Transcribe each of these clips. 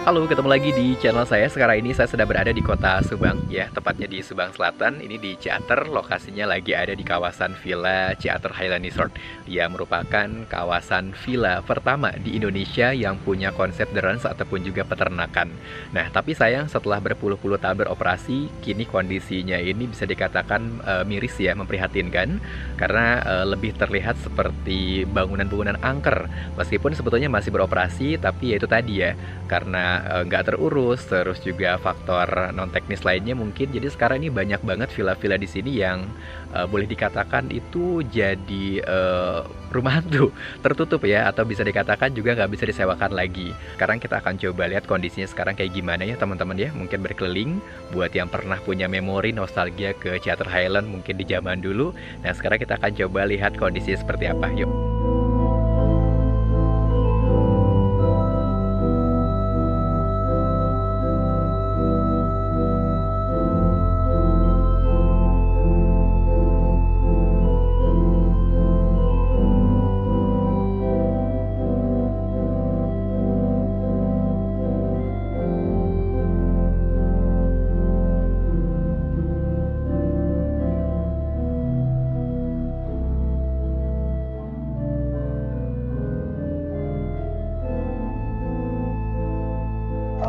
Halo, ketemu lagi di channel saya. Sekarang ini saya sedang berada di kota Subang, ya, tepatnya di Subang Selatan. Ini di Ciater, lokasinya lagi ada di kawasan Villa Ciater Highland Resort, yang merupakan kawasan villa pertama di Indonesia yang punya konsep the ranch ataupun juga peternakan. Nah, tapi sayang setelah berpuluh-puluh tahun beroperasi, kini kondisinya ini bisa dikatakan miris ya, memprihatinkan, karena lebih terlihat seperti bangunan-bangunan angker. Meskipun sebetulnya masih beroperasi, tapi ya itu tadi ya, karena nggak terurus, terus juga faktor non teknis lainnya mungkin. Jadi sekarang ini banyak banget villa-villa di sini yang boleh dikatakan itu jadi rumah hantu, tertutup ya, atau bisa dikatakan juga nggak bisa disewakan lagi. Sekarang kita akan coba lihat kondisinya sekarang kayak gimana ya teman-teman ya. Mungkin berkeliling buat yang pernah punya memori nostalgia ke Ciater Highland mungkin di zaman dulu. Nah, sekarang kita akan coba lihat kondisinya seperti apa. Yuk.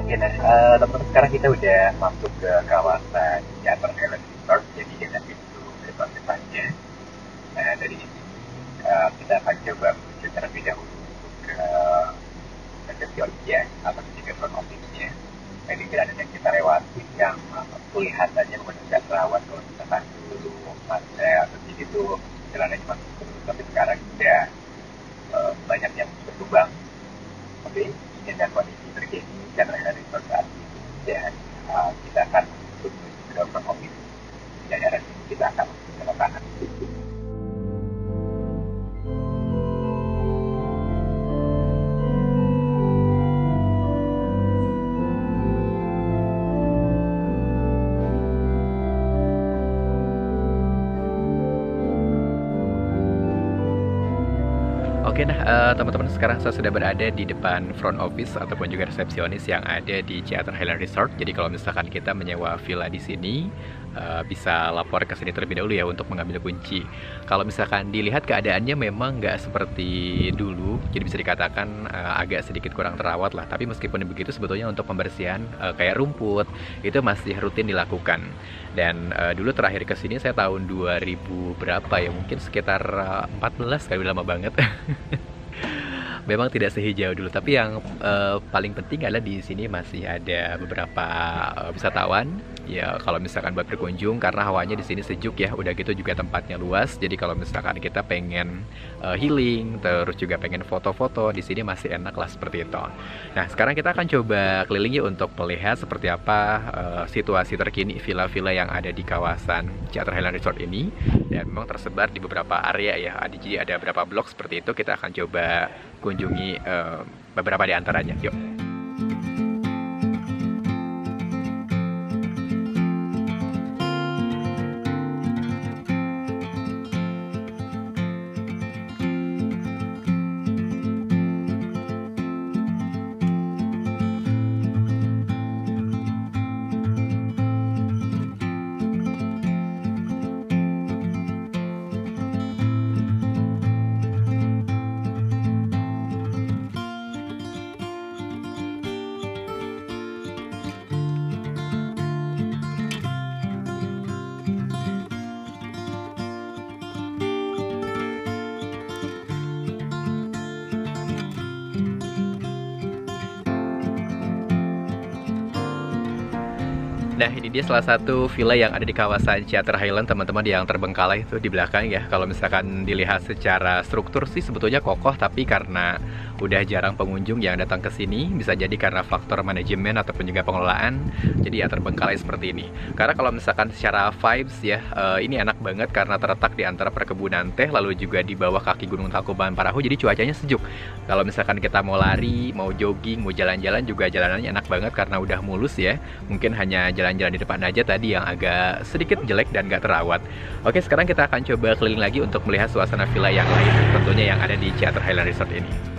Oke, nah teman-teman, sekarang kita udah masuk ke kawasan Ciater Highland Resort, jadi dengan pintu gerbang depannya. Nah, dari sini kita akan coba menuju terlebih dahulu ke resepsionisnya atau juga front office-nya. Nah, ini jalan yang kita lewati yang kelihatannya menunjukkan rawan kalau misalkan dulu macet atau gitu, jalannya cuma terus, tapi sekarang sudah banyak yang berlubang. Oke, ini adalah kondisi terkini Ciater Highland Resort saat ini, dan kita akan menuju ke front office di daerah ini. Kita akan ke kanan. Oke, nah teman-teman, sekarang saya sudah berada di depan front office ataupun juga resepsionis yang ada di Ciater Highland Resort. Jadi kalau misalkan kita menyewa villa di sini, bisa lapor ke sini terlebih dahulu ya untuk mengambil kunci. Kalau misalkan dilihat keadaannya memang nggak seperti dulu, jadi bisa dikatakan agak sedikit kurang terawat lah. Tapi meskipun begitu, sebetulnya untuk pembersihan kayak rumput itu masih rutin dilakukan. Dan dulu terakhir ke sini saya tahun 2000 berapa ya, mungkin sekitar 14 kali, lama banget. Memang tidak sehijau dulu, tapi yang paling penting adalah di sini masih ada beberapa wisatawan ya, kalau misalkan buat berkunjung, karena hawanya di sini sejuk ya, udah gitu juga tempatnya luas. Jadi kalau misalkan kita pengen healing, terus juga pengen foto-foto, di sini masih enak lah seperti itu. Nah, sekarang kita akan coba keliling yuk untuk melihat seperti apa situasi terkini villa-villa yang ada di kawasan Ciater Highland Resort ini. Dan memang tersebar di beberapa area ya, jadi ada beberapa blok seperti itu. Kita akan coba kunjungi beberapa di antaranya. Yuk. Nah, ini dia salah satu villa yang ada di kawasan Ciater Highland, teman-teman, yang terbengkalai itu di belakang ya. Kalau misalkan dilihat secara struktur sih sebetulnya kokoh, tapi karena udah jarang pengunjung yang datang ke sini, bisa jadi karena faktor manajemen ataupun juga pengelolaan, jadi ya terbengkalai seperti ini. Karena kalau misalkan secara vibes ya, ini enak banget karena terletak di antara perkebunan teh, lalu juga di bawah kaki Gunung Tangkuban Parahu, jadi cuacanya sejuk. Kalau misalkan kita mau lari, mau jogging, mau jalan-jalan, juga jalanannya enak banget karena udah mulus ya. Mungkin hanya jalan-jalan di depan aja tadi yang agak sedikit jelek dan gak terawat. Oke, sekarang kita akan coba keliling lagi untuk melihat suasana villa yang lain, tentunya yang ada di Ciater Highland Resort ini.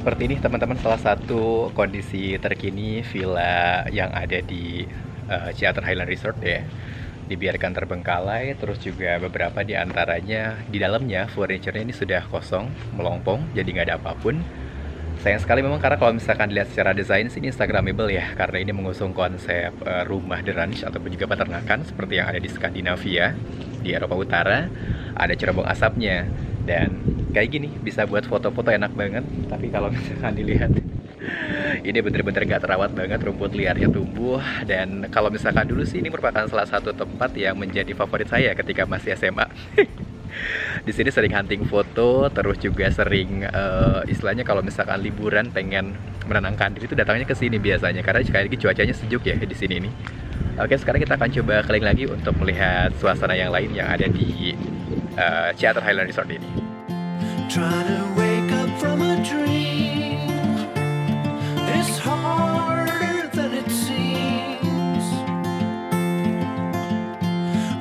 seperti ini teman-teman, salah satu kondisi terkini villa yang ada di Ciater Highland Resort ya. Dibiarkan terbengkalai, terus juga beberapa di antaranya di dalamnya furniture-nya ini sudah kosong, melompong, jadi nggak ada apapun. Sayang sekali memang, karena kalau misalkan dilihat secara desain sini instagramable ya, karena ini mengusung konsep rumah the ranch ataupun juga peternakan seperti yang ada di Skandinavia, di Eropa Utara. Ada cerobong asapnya dan kayak gini bisa buat foto-foto enak banget. Tapi kalau misalkan dilihat ini bener-bener gak terawat banget, rumput liarnya tumbuh. Dan kalau misalkan dulu sih ini merupakan salah satu tempat yang menjadi favorit saya ketika masih SMA. Di sini sering hunting foto, terus juga sering istilahnya kalau misalkan liburan pengen menenangkan diri itu datangnya ke sini biasanya, karena sekali lagi cuacanya sejuk ya di sini nih. Oke, sekarang kita akan coba keliling lagi untuk melihat suasana yang lain yang ada di Ciater Highland Resort ini. Trying to wake up from a dream is harder than it seems.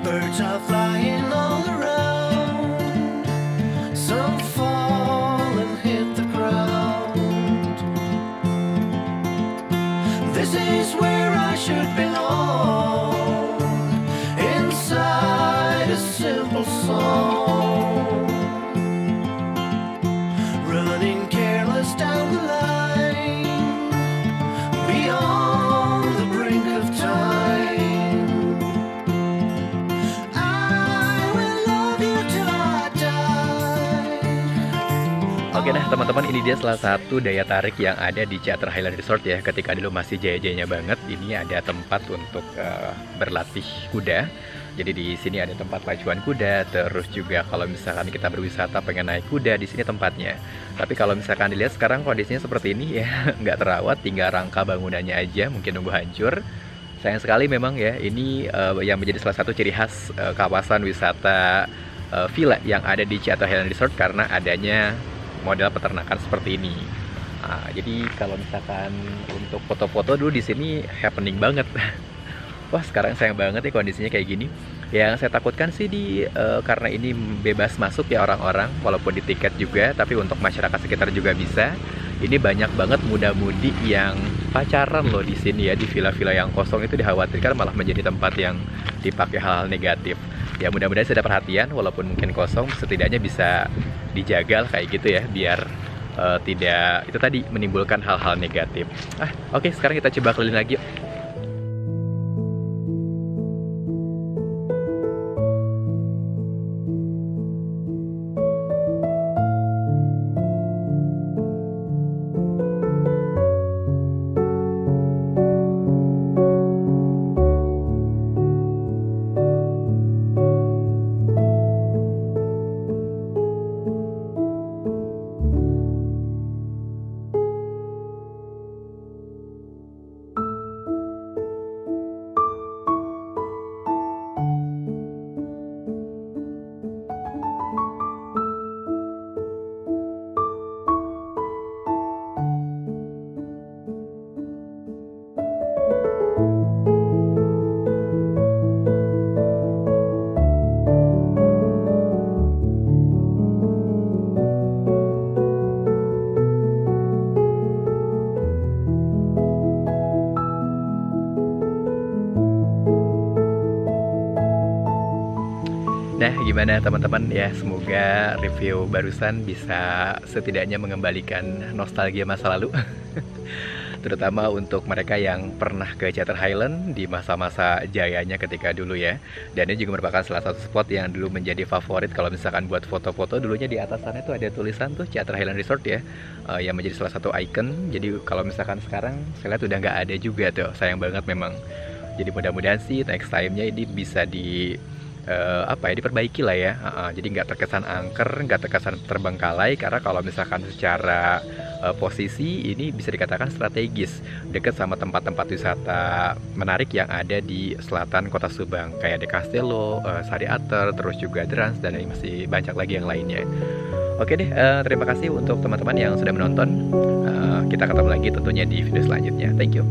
Birds are flying all around, some fall and hit the ground. This is where I should belong, inside a simple song. Running careless down the line, beyond the brink of time. I will love you till I die. Oke, nah teman-teman, ini dia salah satu daya tarik yang ada di Ciater Highland Resort ya. Ketika dulu masih jaya-jayanya banget, ini ada tempat untuk berlatih kuda. Jadi di sini ada tempat pacuan kuda, terus juga kalau misalkan kita berwisata pengen naik kuda, di sini tempatnya. Tapi kalau misalkan dilihat sekarang kondisinya seperti ini ya, nggak terawat, tinggal rangka bangunannya aja, mungkin nunggu hancur. Sayang sekali memang ya, ini yang menjadi salah satu ciri khas kawasan wisata villa yang ada di Ciater Highland Resort, karena adanya model peternakan seperti ini. Nah, jadi kalau misalkan untuk foto-foto dulu di sini happening banget. Wah, sekarang sayang banget ya kondisinya kayak gini. Yang saya takutkan sih karena ini bebas masuk ya orang-orang, walaupun di tiket juga, tapi untuk masyarakat sekitar juga bisa. Ini banyak banget muda-mudi yang pacaran loh di sini ya, di villa-villa yang kosong itu dikhawatirkan malah menjadi tempat yang dipakai hal-hal negatif. Ya mudah-mudahan sudah perhatian, walaupun mungkin kosong, setidaknya bisa dijaga kayak gitu ya, biar tidak itu tadi menimbulkan hal-hal negatif. Oke, sekarang kita coba keliling lagi yuk. Nah, gimana teman-teman ya, semoga review barusan bisa setidaknya mengembalikan nostalgia masa lalu. Terutama untuk mereka yang pernah ke Ciater Highland di masa-masa jayanya ketika dulu ya. Dan ini juga merupakan salah satu spot yang dulu menjadi favorit kalau misalkan buat foto-foto. Dulunya di atas sana itu ada tulisan tuh Ciater Highland Resort ya, yang menjadi salah satu icon. Jadi kalau misalkan sekarang saya lihat udah nggak ada juga tuh, sayang banget memang. Jadi mudah-mudahan sih next time-nya ini bisa diperbaiki lah ya. Jadi nggak terkesan angker, nggak terkesan terbengkalai, karena kalau misalkan secara posisi ini bisa dikatakan strategis, dekat sama tempat-tempat wisata menarik yang ada di selatan kota Subang, kayak The Castello, Sariater, terus juga The Ranch, dan masih banyak lagi yang lainnya. Oke deh, terima kasih untuk teman-teman yang sudah menonton. Kita ketemu lagi tentunya di video selanjutnya. Thank you.